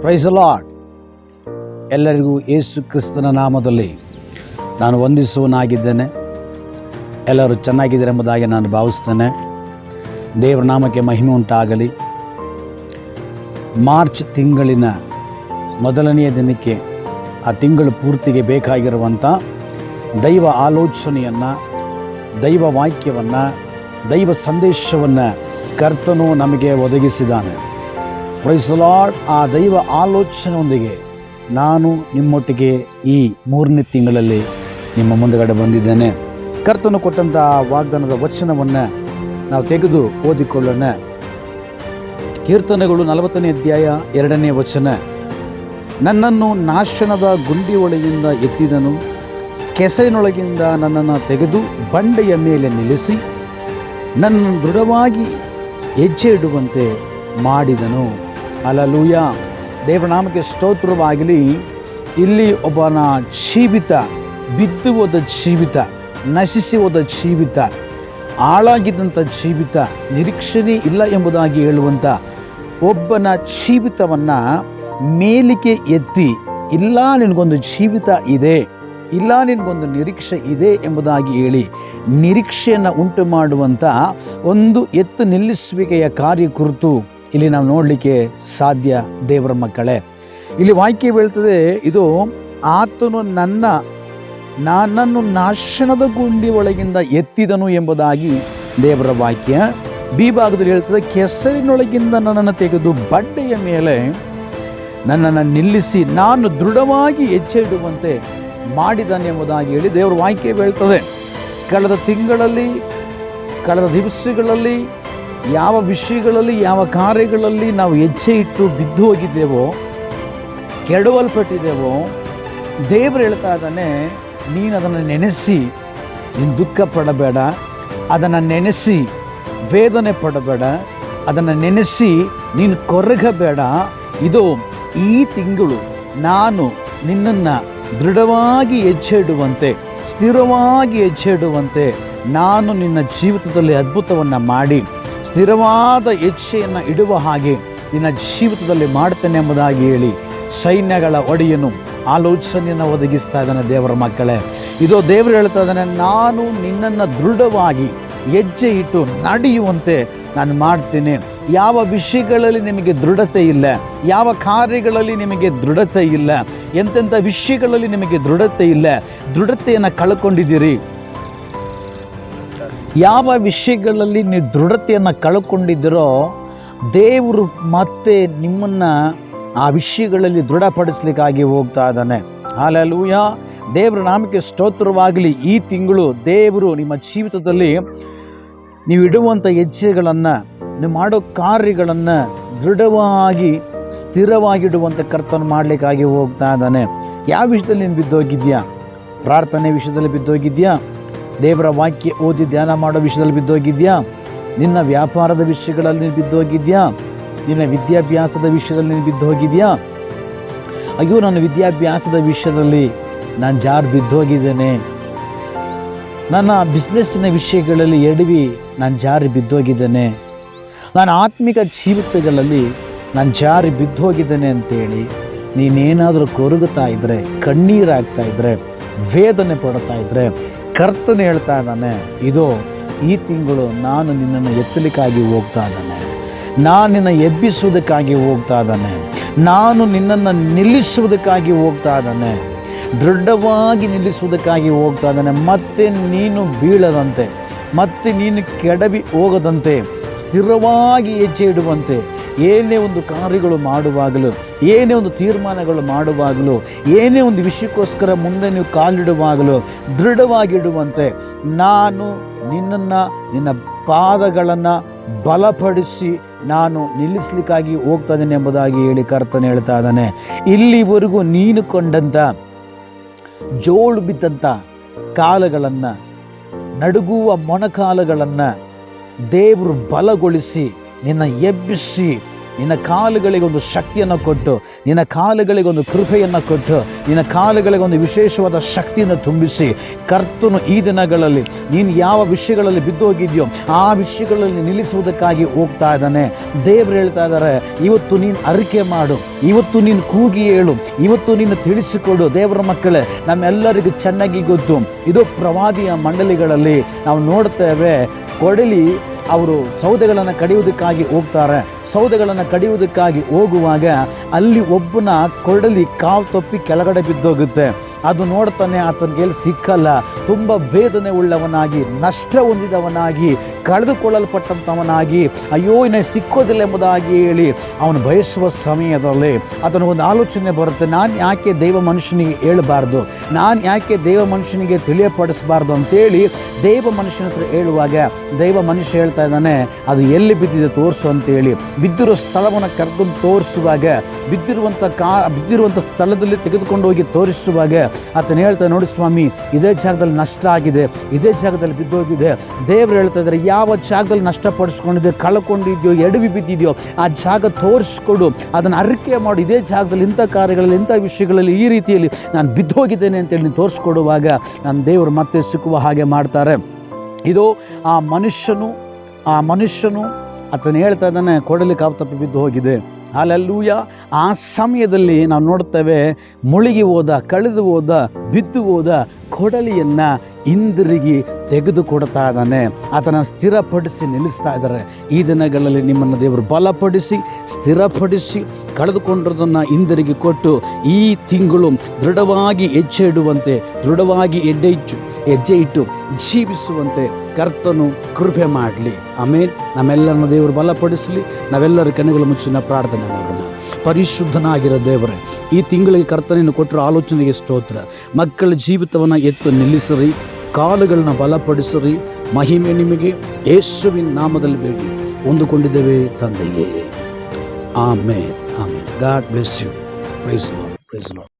Price the lord. ಎಲ್ಲರಿಗೂ ಯೇಸು ಕ್ರಿಸ್ತನ ನಾಮದಲ್ಲಿ ನಾನು ವಂದಿಸುವನಾಗಿದ್ದೇನೆ. ಎಲ್ಲರೂ ಚೆನ್ನಾಗಿದ್ದಾರೆ ಎಂಬುದಾಗಿ ನಾನು ಭಾವಿಸ್ತೇನೆ. ದೇವರ ನಾಮಕ್ಕೆ ಮಹಿಮೆ ಉಂಟಾಗಲಿ. ಮಾರ್ಚ್ ತಿಂಗಳಿನ ಮೊದಲನೆಯ ದಿನಕ್ಕೆ, ಆ ತಿಂಗಳು ಪೂರ್ತಿಗೆ ಬೇಕಾಗಿರುವಂಥ ದೈವ ಆಲೋಚನೆಯನ್ನು, ದೈವ ವಾಕ್ಯವನ್ನು, ದೈವ ಸಂದೇಶವನ್ನು ಕರ್ತನು ನಮಗೆ ಒದಗಿಸಿದ್ದಾನೆ. Price the lord. ಆ ದೈವ ಆಲೋಚನೆಯೊಂದಿಗೆ ನಾನು ನಿಮ್ಮೊಟ್ಟಿಗೆ ಈ 3ನೇ ತಿಂಗಳಲ್ಲಿ ನಿಮ್ಮ ಮುಂದುಗಡೆ ಬಂದಿದ್ದೇನೆ. ಕರ್ತನು ಕೊಟ್ಟಂಥ ವಾಗ್ದಾನದ ವಚನವನ್ನು ನಾವು ತೆಗೆದು ಓದಿಕೊಳ್ಳೋಣ. ಕೀರ್ತನೆಗಳು 40ನೇ ಅಧ್ಯಾಯ 2ನೇ ವಚನ. ನನ್ನನ್ನು ನಾಶನದ ಗುಂಡಿಯೊಳಗಿಂದ ಎತ್ತಿದನು, ಕೆಸರಿನೊಳಗಿಂದ ನನ್ನನ್ನು ತೆಗೆದು ಬಂಡೆಯ ಮೇಲೆ ನಿಲ್ಲಿಸಿ ನನ್ನನ್ನು ದೃಢವಾಗಿ ಹೆಜ್ಜೆ ಇಡುವಂತೆ ಮಾಡಿದನು. ಹಲ್ಲೆಲೂಯಾ. ದೇವರ ನಾಮಕ್ಕೆ ಸ್ತೋತ್ರವಾಗಲಿ. ಇಲ್ಲಿ ಒಬ್ಬನ ಜೀವಿತ, ಬಿದ್ದು ಹೋದ ಜೀವಿತ, ನಶಿಸಿ ಹೋದ ಜೀವಿತ, ಹಾಳಾಗಿದ್ದಂಥ ಜೀವಿತ, ನಿರೀಕ್ಷಣೆ ಇಲ್ಲ ಎಂಬುದಾಗಿ ಹೇಳುವಂಥ ಒಬ್ಬನ ಜೀವಿತವನ್ನು ಮೇಲಿಗೆ ಎತ್ತಿ, ಇಲ್ಲ ನಿನಗೊಂದು ಜೀವಿತ ಇದೆ, ಇಲ್ಲ ನಿನಗೊಂದು ನಿರೀಕ್ಷೆ ಇದೆ ಎಂಬುದಾಗಿ ಹೇಳಿ ನಿರೀಕ್ಷೆಯನ್ನು ಉಂಟು ಮಾಡುವಂಥ ಒಂದು ಎತ್ತು ನಿಲ್ಲಿಸುವಿಕೆಯ ಕಾರ್ಯ ಕುರಿತು ಇಲ್ಲಿ ನಾವು ನೋಡಲಿಕ್ಕೆ ಸಾಧ್ಯ. ದೇವರ ಮಕ್ಕಳೇ, ಇಲ್ಲಿ ವಾಕ್ಯ ಹೇಳ್ತದೆ, ಇದು ಆತನು ನನ್ನನ್ನು ನಾಶನದ ಗುಂಡಿ ಒಳಗಿಂದ ಎತ್ತಿದನು ಎಂಬುದಾಗಿ ದೇವರ ವಾಕ್ಯ. ಬಿ ಭಾಗದಲ್ಲಿ ಹೇಳ್ತದೆ, ಕೆಸರಿನೊಳಗಿಂದ ನನ್ನನ್ನು ತೆಗೆದು ಬಂಡೆಯ ಮೇಲೆ ನನ್ನನ್ನು ನಿಲ್ಲಿಸಿ ನಾನು ದೃಢವಾಗಿ ಹೆಜ್ಜೆ ಇಡುವಂತೆ ಮಾಡಿದ್ದಾನೆ ಎಂಬುದಾಗಿ ಹೇಳಿ ದೇವರ ವಾಕ್ಯ ಹೇಳ್ತದೆ. ಕಳೆದ ತಿಂಗಳಲ್ಲಿ, ಕಳೆದ ದಿವಸಗಳಲ್ಲಿ ಯಾವ ವಿಷಯಗಳಲ್ಲಿ, ಯಾವ ಕಾರ್ಯಗಳಲ್ಲಿ ನಾವು ಹೆಜ್ಜೆ ಇಟ್ಟು ಬಿದ್ದು ಹೋಗಿದ್ದೇವೋ, ಕೆಡವಲ್ಪಟ್ಟಿದ್ದೇವೋ, ದೇವರು ಹೇಳ್ತಾ ಇದ್ದಾನೆ, ನೀನು ಅದನ್ನು ನೆನೆಸಿ ನೀನು ದುಃಖ ಪಡಬೇಡ, ಅದನ್ನು ನೆನೆಸಿ ವೇದನೆ ಪಡಬೇಡ, ಅದನ್ನು ನೆನೆಸಿ ನೀನು ಕೊರಗಬೇಡ. ಇದು ಈ ತಿಂಗಳು ನಾನು ನಿನ್ನನ್ನು ದೃಢವಾಗಿ ಹೆಜ್ಜೆ ಇಡುವಂತೆ, ಸ್ಥಿರವಾಗಿ ಹೆಜ್ಜೆ ಇಡುವಂತೆ ನಾನು ನಿನ್ನ ಜೀವಿತದಲ್ಲಿ ಅದ್ಭುತವನ್ನು ಮಾಡಿ ಸ್ಥಿರವಾದ ಹೆಜ್ಜೆಯನ್ನು ಇಡುವ ಹಾಗೆ ನಿನ್ನ ಜೀವಿತದಲ್ಲಿ ಮಾಡ್ತೇನೆ ಎಂಬುದಾಗಿ ಹೇಳಿ ಸೈನ್ಯಗಳ ಒಡೆಯನು ಆಲೋಚನೆಯನ್ನು ಒದಗಿಸ್ತಾ ಇದ್ದಾನೆ. ದೇವರ ಮಕ್ಕಳೇ, ಇದು ದೇವರು ಹೇಳ್ತಾ ಇದ್ದಾನೆ, ನಾನು ನಿನ್ನನ್ನು ದೃಢವಾಗಿ ಹೆಜ್ಜೆ ಇಟ್ಟು ನಡೆಯುವಂತೆ ನಾನು ಮಾಡ್ತೇನೆ. ಯಾವ ವಿಷಯಗಳಲ್ಲಿ ನಿಮಗೆ ದೃಢತೆ ಇಲ್ಲ, ಯಾವ ಕಾರ್ಯಗಳಲ್ಲಿ ನಿಮಗೆ ದೃಢತೆ ಇಲ್ಲ, ಎಂತೆಂಥ ವಿಷಯಗಳಲ್ಲಿ ನಿಮಗೆ ದೃಢತೆ ಇಲ್ಲ, ದೃಢತೆಯನ್ನು ಕಳ್ಕೊಂಡಿದ್ದೀರಿ, ಯಾವ ವಿಷಯಗಳಲ್ಲಿ ನೀವು ದೃಢತೆಯನ್ನು ಕಳ್ಕೊಂಡಿದ್ದೀರೋ ದೇವರು ಮತ್ತೆ ನಿಮ್ಮನ್ನು ಆ ವಿಷಯಗಳಲ್ಲಿ ದೃಢಪಡಿಸ್ಲಿಕ್ಕಾಗಿ ಹೋಗ್ತಾ ಇದ್ದಾನೆ. ಹಲ್ಲೆಲೂಯಾ. ದೇವರ ನಾಮಕ್ಕೆ ಸ್ತೋತ್ರವಾಗಲಿ. ಈ ತಿಂಗಳು ದೇವರು ನಿಮ್ಮ ಜೀವಿತದಲ್ಲಿ ನೀವು ಇಡುವಂಥ ಹೆಜ್ಜೆಗಳನ್ನು, ನೀವು ಮಾಡೋ ಕಾರ್ಯಗಳನ್ನು ದೃಢವಾಗಿ ಸ್ಥಿರವಾಗಿಡುವಂಥ ಕರ್ತನ ಮಾಡಲಿಕ್ಕಾಗಿ ಹೋಗ್ತಾ ಇದ್ದಾನೆ. ಯಾವ ವಿಷಯದಲ್ಲಿ ನೀನು ಬಿದ್ದೋಗಿದ್ಯಾ? ಪ್ರಾರ್ಥನೆ ವಿಷಯದಲ್ಲಿ ಬಿದ್ದೋಗಿದ್ಯಾ? ದೇವರ ವಾಕ್ಯ ಓದಿ ಧ್ಯಾನ ಮಾಡೋ ವಿಷಯದಲ್ಲಿ ಬಿದ್ದೋಗಿದ್ಯಾ? ನಿನ್ನ ವ್ಯಾಪಾರದ ವಿಷಯಗಳಲ್ಲಿ ನೀನು ಬಿದ್ದೋಗಿದ್ಯಾ? ನಿನ್ನ ವಿದ್ಯಾಭ್ಯಾಸದ ವಿಷಯದಲ್ಲಿ ನೀನು ಬಿದ್ದೋಗಿದ್ಯಾ? ಅಯ್ಯೋ, ನನ್ನ ವಿದ್ಯಾಭ್ಯಾಸದ ವಿಷಯದಲ್ಲಿ ನಾನು ಜಾರು ಬಿದ್ದೋಗಿದ್ದೇನೆ, ನನ್ನ ಬಿಸ್ನೆಸ್ಸಿನ ವಿಷಯಗಳಲ್ಲಿ ಎಡವಿ ನಾನು ಜಾರಿ ಬಿದ್ದೋಗಿದ್ದೇನೆ, ನಾನು ಆತ್ಮಿಕ ಜೀವಿತಗಳಲ್ಲಿ ನಾನು ಜಾರಿ ಬಿದ್ದೋಗಿದ್ದೇನೆ ಅಂತೇಳಿ ನೀನೇನಾದರೂ ಕೊರಗುತ್ತಾ ಇದ್ದರೆ, ಕಣ್ಣೀರಾಗ್ತಾ ಇದ್ದರೆ, ವೇದನೆ ಪಡ್ತಾ ಇದ್ದರೆ, ಕರ್ತನು ಹೇಳ್ತಾ ಇದ್ದಾನೆ, ಇದು ಈ ತಿಂಗಳು ನಾನು ನಿನ್ನನ್ನು ಎತ್ತಲಿಕ್ಕಾಗಿ ಹೋಗ್ತಾ ಇದ್ದಾನೆ, ನಾನು ನಿನ್ನ ಎಬ್ಬಿಸುವುದಕ್ಕಾಗಿ ಹೋಗ್ತಾ ಇದ್ದಾನೆ, ನಾನು ನಿನ್ನನ್ನು ನಿಲ್ಲಿಸುವುದಕ್ಕಾಗಿ ಹೋಗ್ತಾ ಇದ್ದಾನೆ, ದೃಢವಾಗಿ ನಿಲ್ಲಿಸುವುದಕ್ಕಾಗಿ ಹೋಗ್ತಾ ಇದ್ದಾನೆ. ಮತ್ತೆ ನೀನು ಬೀಳದಂತೆ, ಮತ್ತೆ ನೀನು ಕೆಡವಿ ಹೋಗದಂತೆ, ಸ್ಥಿರವಾಗಿ ಹೆಜ್ಜೆ ಇಡುವಂತೆ, ಏನೇ ಒಂದು ಕಾರ್ಯಗಳು ಮಾಡುವಾಗಲೂ, ಏನೇ ಒಂದು ತೀರ್ಮಾನಗಳು ಮಾಡುವಾಗಲೂ, ಏನೇ ಒಂದು ವಿಷಯಕ್ಕೋಸ್ಕರ ಮುಂದೆ ನೀವು ಕಾಲಿಡುವಾಗಲೂ ದೃಢವಾಗಿಡುವಂತೆ ನಾನು ನಿನ್ನನ್ನು, ನಿನ್ನ ಪಾದಗಳನ್ನು ಬಲಪಡಿಸಿ ನಾನು ನಿಲ್ಲಿಸಲಿಕ್ಕಾಗಿ ಹೋಗ್ತಾ ಇದ್ದೇನೆ ಎಂಬುದಾಗಿ ಹೇಳಿ ಕರ್ತನು ಹೇಳ್ತಾ ಇದ್ದಾನೆ. ಇಲ್ಲಿವರೆಗೂ ನೀನು ಕೊಂಡಂಥ ಜೋಳು ಬಿದ್ದಂಥ ಕಾಲಗಳನ್ನು, ನಡುಗುವ ಮೊಣಕಾಲುಗಳನ್ನು ದೇವರು ಬಲಗೊಳಿಸಿ ನಿನ್ನ ಎಬ್ಬಿಸಿ ನಿನ್ನ ಕಾಲುಗಳಿಗೆ ಒಂದು ಶಕ್ತಿಯನ್ನು ಕೊಟ್ಟು, ನಿನ್ನ ಕಾಲುಗಳಿಗೆ ಒಂದು ಕೃಪೆಯನ್ನು ಕೊಟ್ಟು, ನಿನ್ನ ಕಾಲುಗಳಿಗೆ ಒಂದು ವಿಶೇಷವಾದ ಶಕ್ತಿಯನ್ನು ತುಂಬಿಸಿ, ಕರ್ತನು ಈ ದಿನಗಳಲ್ಲಿ ನೀನು ಯಾವ ವಿಷಯಗಳಲ್ಲಿ ಬಿದ್ದೋಗಿದೆಯೋ ಆ ವಿಷಯಗಳಲ್ಲಿ ನಿಲ್ಲಿಸುವುದಕ್ಕಾಗಿ ಹೋಗ್ತಾ ಇದ್ದಾನೆ. ದೇವರು ಹೇಳ್ತಾ ಇದ್ದಾರೆ, ಇವತ್ತು ನೀನು ಅರಿಕೆ ಮಾಡು, ಇವತ್ತು ನೀನು ಕೂಗಿ ಹೇಳು, ಇವತ್ತು ನೀನು ತಿಳಿಸಿಕೊಡು. ದೇವರ ಮಕ್ಕಳೇ, ನಮ್ಮೆಲ್ಲರಿಗೂ ಚೆನ್ನಾಗಿ ಗೊತ್ತು, ಇದು ಪ್ರವಾದಿಯ ಮಂಡಳಿಗಳಲ್ಲಿ ನಾವು ನೋಡ್ತೇವೆ. ಕೊಡಲಿ ಅವರು ಸೌದೆಗಳನ್ನು ಕಡಿಯುವುದಕ್ಕಾಗಿ ಹೋಗ್ತಾರೆ. ಸೌದೆಗಳನ್ನು ಕಡಿಯುವುದಕ್ಕಾಗಿ ಹೋಗುವಾಗ ಅಲ್ಲಿ ಒಬ್ಬನ ಕೊಡಲಿ ಕಾವು ತಪ್ಪಿ ಕೆಳಗಡೆ ಬಿದ್ದೋಗುತ್ತೆ. ಅದು ನೋಡ್ತಾನೆ, ಆತನಿಗೆ ಸಿಕ್ಕಲ್ಲ. ತುಂಬ ವೇದನೆ ಉಳ್ಳವನಾಗಿ, ನಷ್ಟ ಹೊಂದಿದವನಾಗಿ, ಕಳೆದುಕೊಳ್ಳಲ್ಪಟ್ಟಂಥವನಾಗಿ, ಅಯ್ಯೋ ಇನ್ನು ಸಿಕ್ಕೋದಿಲ್ಲ ಎಂಬುದಾಗಿ ಹೇಳಿ ಅವನು ಬಯಸುವ ಸಮಯದಲ್ಲಿ ಆತನಿಗೊಂದು ಆಲೋಚನೆ ಬರುತ್ತೆ, ನಾನು ಯಾಕೆ ದೇವ ಮನುಷ್ಯನಿಗೆ ಹೇಳಬಾರ್ದು, ನಾನು ಯಾಕೆ ದೇವ ಮನುಷ್ಯನಿಗೆ ತಿಳಿಯಪಡಿಸಬಾರ್ದು ಅಂತೇಳಿ ದೇವ ಮನುಷ್ಯನ ಹತ್ರ ಹೇಳುವಾಗ ದೇವ ಮನುಷ್ಯ ಹೇಳ್ತಾ ಇದ್ದಾನೆ, ಅದು ಎಲ್ಲಿ ಬಿದ್ದಿದೆ ತೋರಿಸು ಅಂತೇಳಿ ಬಿದ್ದಿರೋ ಸ್ಥಳವನ್ನು ಕರ್ಕೊಂಡು ತೋರಿಸುವಾಗ, ಬಿದ್ದಿರುವಂಥ ಸ್ಥಳದಲ್ಲಿ ತೆಗೆದುಕೊಂಡು ಹೋಗಿ ತೋರಿಸುವಾಗ ಆತನು ಹೇಳ್ತಾನೆ, ನೋಡಿ ಸ್ವಾಮಿ, ಇದೇ ಜಾಗದಲ್ಲಿ ನಷ್ಟ ಆಗಿದೆ, ಇದೇ ಜಾಗದಲ್ಲಿ ಬಿದ್ದೋಗಿದೆ. ದೇವರು ಹೇಳ್ತಾ ಇದ್ದಾರೆ, ಯಾವ ಜಾಗದಲ್ಲಿ ನಷ್ಟಪಡಿಸ್ಕೊಂಡಿದೆ, ಕಳ್ಕೊಂಡಿದ್ಯೋ, ಎಡವಿ ಬಿದ್ದಿದೆಯೋ ಆ ಜಾಗ ತೋರಿಸ್ಕೊಡು, ಅದನ್ನು ಅರಿಕೆ ಮಾಡು. ಇದೇ ಜಾಗದಲ್ಲಿ ಇಂಥ ಕಾರ್ಯಗಳಲ್ಲಿ, ಇಂಥ ವಿಷಯಗಳಲ್ಲಿ ಈ ರೀತಿಯಲ್ಲಿ ನಾನು ಬಿದ್ದೋಗಿದ್ದೇನೆ ಅಂತೇಳಿ ನೀನು ತೋರಿಸ್ಕೊಡುವಾಗ ನನ್ನ ದೇವರು ಮತ್ತೆ ಸಿಕ್ಕುವ ಹಾಗೆ ಮಾಡ್ತಾರೆ. ಇದು ಆ ಮನುಷ್ಯನು ಆತನು ಹೇಳ್ತಾ ಇದ್ದಾನೆ, ಕೊಡಲಿ ಕಾವು ತಪ್ಪಿ ಬಿದ್ದು ಹೋಗಿದೆ. ಹಲ್ಲೆಲೂಯ. ಆ ಸಮಯದಲ್ಲಿ ನಾವು ನೋಡ್ತೇವೆ, ಮುಳುಗಿ ಹೋದ, ಕಳೆದು ಹೋದ, ಬಿದ್ದು ಹೋದ ಕೊಡಲಿಯನ್ನು ಹಿಂದಿರುಗಿ ತೆಗೆದುಕೊಡ್ತಾ ಇದ್ದಾನೆ. ಆತನ ಸ್ಥಿರಪಡಿಸಿ ನಿಲ್ಲಿಸ್ತಾ ಇದ್ದಾರೆ. ಈ ದಿನಗಳಲ್ಲಿ ನಿಮ್ಮನ್ನು ದೇವರು ಬಲಪಡಿಸಿ, ಸ್ಥಿರಪಡಿಸಿ, ಕಳೆದುಕೊಂಡಿರೋದನ್ನು ಹಿಂದಿರುಗಿ ಕೊಟ್ಟು ಈ ತಿಂಗಳು ದೃಢವಾಗಿ ದೃಢವಾಗಿ ಹೆಜ್ಜೆ ಇಟ್ಟು ಜೀವಿಸುವಂತೆ ಕರ್ತನು ಕೃಪೆ ಮಾಡಲಿ. ಆಮೇಲೆ ನಮ್ಮೆಲ್ಲರನ್ನು ದೇವರು ಬಲಪಡಿಸಲಿ. ನಾವೆಲ್ಲರ ಕಣ್ಣುಗಳ ಮುಚ್ಚಿನ ಪ್ರಾರ್ಥನೆ ಮಾಡೋಣ. ಪರಿಶುದ್ಧನಾಗಿರೋ ದೇವರೇ, ಈ ತಿಂಗಳಿಗೆ ಕರ್ತನನ್ನು ಕೊಟ್ಟಿರೋ ಆಲೋಚನೆಗೆ ಸ್ತೋತ್ರ. ಮಕ್ಕಳ ಜೀವಿತವನ್ನು ಎತ್ತು ನಿಲ್ಲಿಸಿರಿ, ಕಾಲುಗಳನ್ನ ಬಲಪಡಿಸಿರಿ. ಮಹಿಮೆ ನಿಮಗೆ ಯೇಸುವಿನ ನಾಮದಲ್ಲಿ ಬೇಡಿ ಹೊಂದಿಕೊಂಡಿದ್ದೇವೆ ತಂದೆಯೇ. Amen. God bless you. Praise lord.